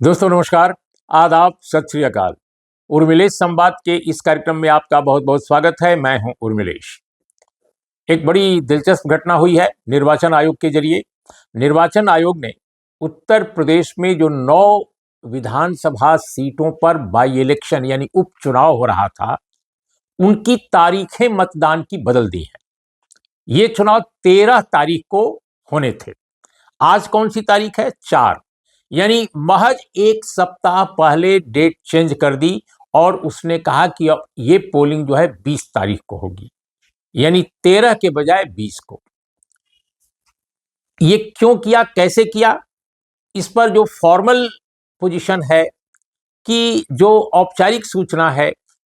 दोस्तों नमस्कार, आदाब, सत श्री अकाल। उर्मिलेश संवाद के इस कार्यक्रम में आपका बहुत बहुत स्वागत है। मैं हूं उर्मिलेश। एक बड़ी दिलचस्प घटना हुई है निर्वाचन आयोग के जरिए। निर्वाचन आयोग ने उत्तर प्रदेश में जो 9 विधानसभा सीटों पर बाई इलेक्शन यानी उपचुनाव हो रहा था, उनकी तारीखें मतदान की बदल दी हैं। ये चुनाव 13 तारीख को होने थे। आज कौन सी तारीख है? 4, यानी महज एक सप्ताह पहले डेट चेंज कर दी और उसने कहा कि अब ये पोलिंग जो है 20 तारीख को होगी, यानी 13 के बजाय 20 को। ये क्यों किया, कैसे किया? इस पर जो फॉर्मल पोजीशन है कि जो औपचारिक सूचना है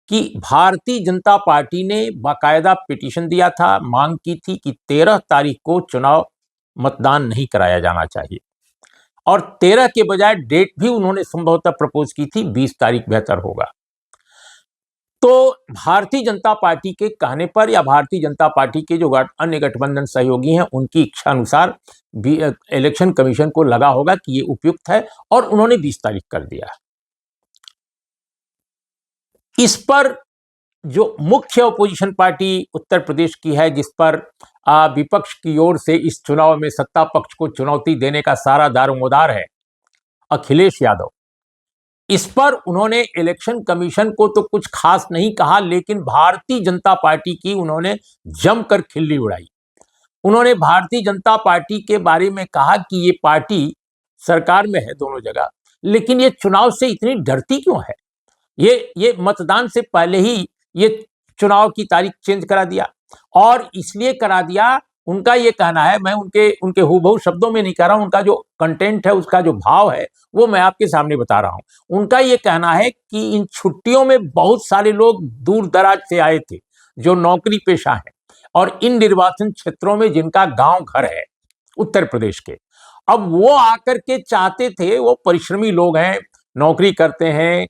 कि भारतीय जनता पार्टी ने बाकायदा पिटीशन दिया था, मांग की थी कि 13 तारीख को चुनाव मतदान नहीं कराया जाना चाहिए और 13 के बजाय डेट भी उन्होंने संभवतः प्रपोज की थी 20 तारीख बेहतर होगा। तो भारतीय जनता पार्टी के कहने पर या भारतीय जनता पार्टी के जो अन्य गठबंधन सहयोगी हैं उनकी इच्छा अनुसार इलेक्शन कमीशन को लगा होगा कि ये उपयुक्त है और उन्होंने 20 तारीख कर दिया। इस पर जो मुख्य अपोजिशन पार्टी उत्तर प्रदेश की है, जिस पर विपक्ष की ओर से इस चुनाव में सत्ता पक्ष को चुनौती देने का सारा दारोमदार है अखिलेश यादव, इस पर उन्होंने इलेक्शन कमीशन को तो कुछ खास नहीं कहा, लेकिन भारतीय जनता पार्टी की उन्होंने जमकर खिल्ली उड़ाई। उन्होंने भारतीय जनता पार्टी के बारे में कहा कि ये पार्टी सरकार में है दोनों जगह, लेकिन ये चुनाव से इतनी डरती क्यों है? ये मतदान से पहले ही ये चुनाव की तारीख चेंज करा दिया और इसलिए करा दिया। उनका ये कहना है, मैं उनके हूबहू शब्दों में नहीं कह रहा हूं, उनका जो कंटेंट है, उसका जो भाव है वो मैं आपके सामने बता रहा हूं। उनका ये कहना है कि इन छुट्टियों में बहुत सारे लोग दूर दराज से आए थे जो नौकरी पेशा है और इन निर्वाचन क्षेत्रों में जिनका गांव घर है उत्तर प्रदेश के, अब वो आकर के चाहते थे, वो परिश्रमी लोग हैं, नौकरी करते हैं,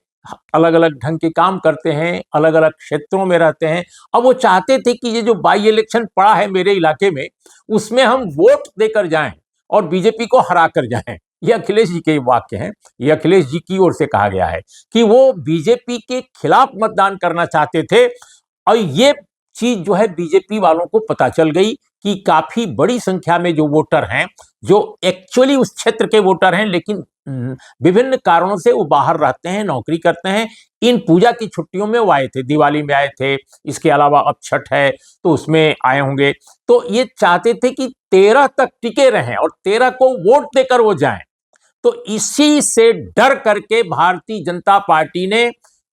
अलग अलग ढंग के काम करते हैं, अलग अलग क्षेत्रों में रहते हैं। अब वो चाहते थे कि ये जो बाई इलेक्शन पड़ा है मेरे इलाके में, उसमें हम वोट देकर जाएं और बीजेपी को हरा कर जाएं। ये अखिलेश जी के वाक्य हैं, ये अखिलेश जी की ओर से कहा गया है कि वो बीजेपी के खिलाफ मतदान करना चाहते थे। और ये चीज जो है बीजेपी वालों को पता चल गई कि काफी बड़ी संख्या में जो वोटर हैं, जो एक्चुअली उस क्षेत्र के वोटर हैं लेकिन विभिन्न कारणों से वो बाहर रहते हैं, नौकरी करते हैं, इन पूजा की छुट्टियों में वो आए थे, दिवाली में आए थे, इसके अलावा अब छठ है तो उसमें आए होंगे। तो ये चाहते थे कि 13 तक टिके रहें और 13 को वोट देकर वो जाएं। तो इसी से डर करके भारतीय जनता पार्टी ने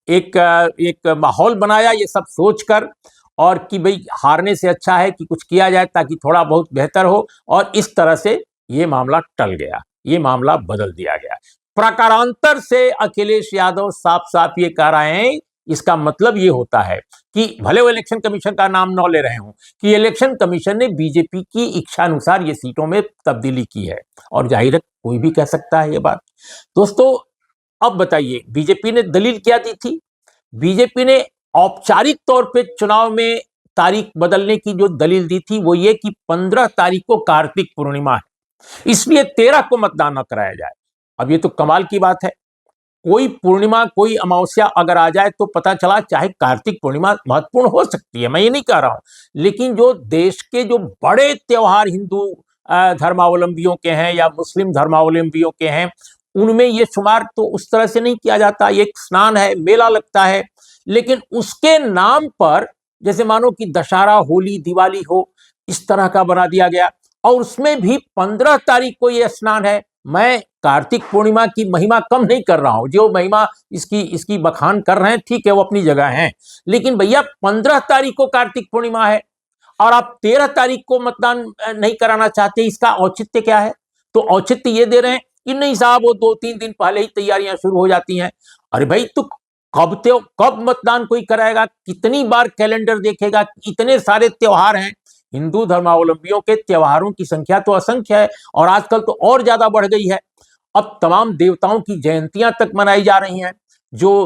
एक माहौल बनाया, ये सब सोचकर, और कि भाई हारने से अच्छा है कि कुछ किया जाए ताकि थोड़ा बहुत बेहतर हो, और इस तरह से ये मामला टल गया, ये मामला बदल दिया गया। प्रकारांतर से अखिलेश यादव साफ साफ ये कह रहे हैं, इसका मतलब ये होता है कि भले वो इलेक्शन कमीशन का नाम न ले रहे हों, कि इलेक्शन कमीशन ने बीजेपी की इच्छा अनुसार ये सीटों में तब्दीली की है, और जाहिर है कोई भी कह सकता है ये बात। दोस्तों अब बताइए, बीजेपी ने दलील क्या दी थी? बीजेपी ने औपचारिक तौर पे चुनाव में तारीख बदलने की जो दलील दी थी वो ये कि 15 तारीख को कार्तिक पूर्णिमा है, इसलिए 13 को मतदान न कराया जाए। अब ये तो कमाल की बात है, कोई पूर्णिमा, कोई अमावस्या अगर आ जाए तो पता चला, चाहे कार्तिक पूर्णिमा महत्वपूर्ण हो सकती है, मैं ये नहीं कह रहा हूं, लेकिन जो देश के जो बड़े त्योहार हिंदू धर्मावलंबियों के हैं या मुस्लिम धर्मावलंबियों के हैं, उनमें ये शुमार तो उस तरह से नहीं किया जाता। ये एक स्नान है, मेला लगता है, लेकिन उसके नाम पर जैसे मानो कि दशहरा, होली, दिवाली हो, इस तरह का बना दिया गया। और उसमें भी 15 तारीख को यह स्नान है। मैं कार्तिक पूर्णिमा की महिमा कम नहीं कर रहा हूं, जो महिमा इसकी बखान कर रहे हैं ठीक है, वो अपनी जगह है, लेकिन भैया 15 तारीख को कार्तिक पूर्णिमा है और आप 13 तारीख को मतदान नहीं कराना चाहते, इसका औचित्य क्या है? तो औचित्य ये दे रहे हैं कि नहीं साहब, वो 2-3 दिन पहले ही तैयारियां शुरू हो जाती हैं। अरे भाई, तो कब मतदान कोई कराएगा? कितनी बार कैलेंडर देखेगा? इतने सारे त्योहार हैं, हिंदू धर्मावलंबियों के त्योहारों की संख्या तो असंख्य है और आजकल तो और ज्यादा बढ़ गई है। अब तमाम देवताओं की जयंतियां तक मनाई जा रही हैं, जो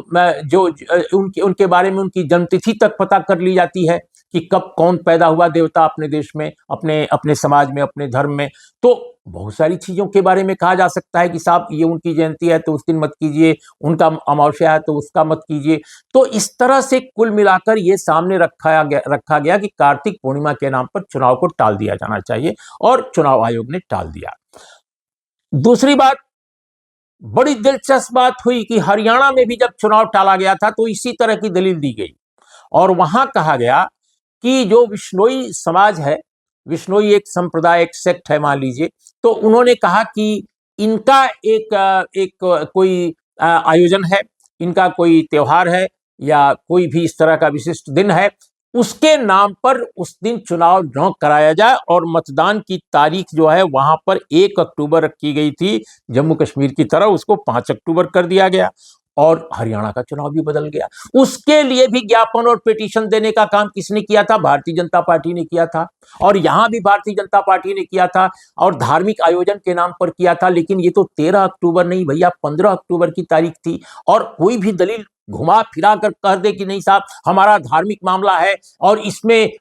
उनके बारे में उनकी जन्मतिथि तक पता कर ली जाती है कि कब कौन पैदा हुआ देवता अपने देश में, अपने अपने समाज में, अपने धर्म में। तो बहुत सारी चीजों के बारे में कहा जा सकता है कि साहब ये उनकी जयंती है तो उस दिन मत कीजिए, उनका अमावस्या है तो उसका मत कीजिए। तो इस तरह से कुल मिलाकर ये सामने रखा गया कि कार्तिक पूर्णिमा के नाम पर चुनाव को टाल दिया जाना चाहिए, और चुनाव आयोग ने टाल दिया। दूसरी बात, बड़ी दिलचस्प बात हुई कि हरियाणा में भी जब चुनाव टाला गया था तो इसी तरह की दलील दी गई, और वहां कहा गया कि जो विश्नोई समाज है, विश्नोई एक संप्रदाय, एक सेक्ट है मान लीजिए, तो उन्होंने कहा कि इनका एक कोई आयोजन है, इनका कोई त्योहार है या कोई भी इस तरह का विशिष्ट दिन है, उसके नाम पर उस दिन चुनाव न कराया जाए, और मतदान की तारीख जो है वहां पर 1 अक्टूबर रखी गई थी, जम्मू कश्मीर की तरह उसको 5 अक्टूबर कर दिया गया, और हरियाणा का चुनाव भी बदल गया। उसके लिए भी ज्ञापन और पिटीशन देने का काम किसने किया था? भारतीय जनता पार्टी ने किया था, और यहां भी भारतीय जनता पार्टी ने किया था, और धार्मिक आयोजन के नाम पर किया था। लेकिन ये तो 13 अक्टूबर नहीं भैया, 15 अक्टूबर की तारीख थी, और कोई भी दलील घुमा फिरा कर कह दे कि नहीं साहब हमारा धार्मिक मामला है, और इसमें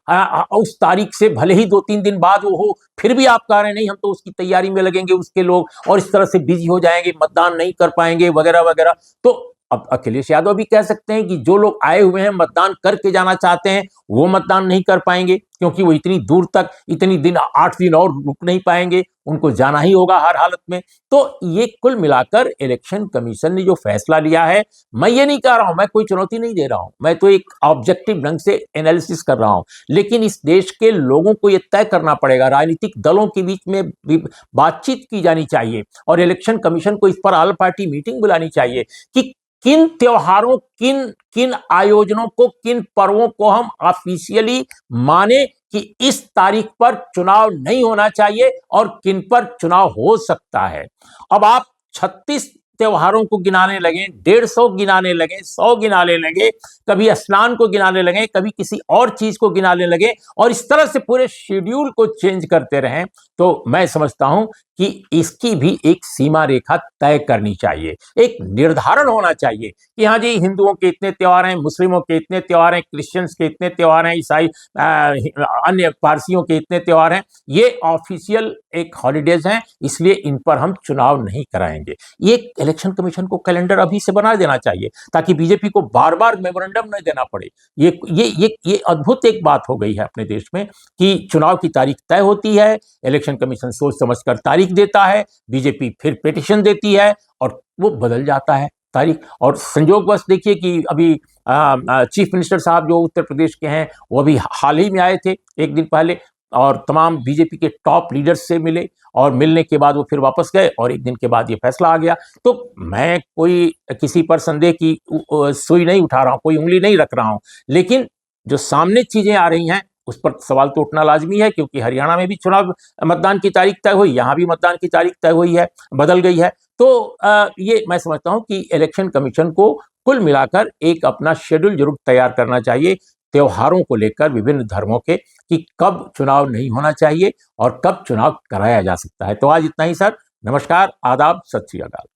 उस तारीख से भले ही 2-3 दिन बाद वो हो, फिर भी आप कह रहे हैं नहीं हम तो उसकी तैयारी में लगेंगे उसके लोग, और इस तरह से बिजी हो जाएंगे, मतदान नहीं कर पाएंगे वगैरह वगैरह। तो अब अखिलेश यादव भी कह सकते हैं कि जो लोग आए हुए हैं मतदान करके जाना चाहते हैं वो मतदान नहीं कर पाएंगे, क्योंकि वो इतनी दूर तक, इतनी दिन 8 दिन और रुक नहीं पाएंगे, उनको जाना ही होगा हर हालत में। तो ये कुल मिलाकर इलेक्शन कमीशन ने जो फैसला लिया है, मैं ये नहीं कह रहा हूं, मैं कोई चुनौती नहीं दे रहा हूं, मैं तो एक ऑब्जेक्टिव ढंग से एनालिसिस कर रहा हूं, लेकिन इस देश के लोगों को यह तय करना पड़ेगा, राजनीतिक दलों के बीच में भी बातचीत की जानी चाहिए, और इलेक्शन कमीशन को इस पर ऑल पार्टी मीटिंग बुलानी चाहिए कि किन त्योहारों, किन किन आयोजनों को, किन पर्वों को हम ऑफिशियली माने कि इस तारीख पर चुनाव नहीं होना चाहिए, और किन पर चुनाव हो सकता है। अब आप 36 त्योहारों को गिनाने लगे, 150 गिनाने लगे, 100 गिनाने लगे, कभी स्नान को गिनाने लगे, कभी किसी और चीज को गिनाने लगे, और इस तरह से पूरे शेड्यूल को चेंज करते रहें, तो मैं समझता हूं कि इसकी भी एक सीमा रेखा तय करनी चाहिए, एक निर्धारण होना चाहिए कि हाँ जी हिंदुओं के इतने त्योहार हैं, मुस्लिमों के इतने त्योहार हैं, क्रिश्चियंस के इतने त्योहार हैं, ईसाई अन्य पारसियों के इतने त्योहार हैं, ये ऑफिशियल एक हॉलीडेज हैं, इसलिए इन पर हम चुनाव नहीं कराएंगे। ये इलेक्शन कमीशन को कैलेंडर अभी से बना देना चाहिए, ताकि बीजेपी को बार बार मेमोरेंडम न देना पड़े। ये अद्भुत एक बात हो गई है अपने देश में कि चुनाव की तारीख तय होती है, इलेक्शन कमीशन सोच समझकर तारीख देता है, बीजेपी फिर पिटीशन देती है, और वो बदल जाता है तारीख। और संयोगवश देखिए कि अभी चीफ मिनिस्टर साहब जो उत्तर प्रदेश के हैं, वो अभी हाल ही में आए थे 1 दिन पहले, और तमाम बीजेपी के टॉप लीडर्स से मिले, और मिलने के बाद वो फिर वापस गए, और 1 दिन के बाद ये फैसला आ गया। तो मैं कोई किसी पर संदेह की सुई नहीं उठा रहा हूं, कोई उंगली नहीं रख रहा हूं, लेकिन जो सामने चीजें आ रही हैं उस पर सवाल तो उठना लाजमी है, क्योंकि हरियाणा में भी चुनाव मतदान की तारीख तय हुई, यहां भी मतदान की तारीख तय हुई है, बदल गई है। तो ये मैं समझता हूं कि इलेक्शन कमीशन को कुल मिलाकर एक अपना शेड्यूल जरूर तैयार करना चाहिए त्योहारों को लेकर, विभिन्न धर्मों के, कि कब चुनाव नहीं होना चाहिए और कब चुनाव कराया जा सकता है। तो आज इतना ही सर, नमस्कार, आदाब, सत श्री अकाल।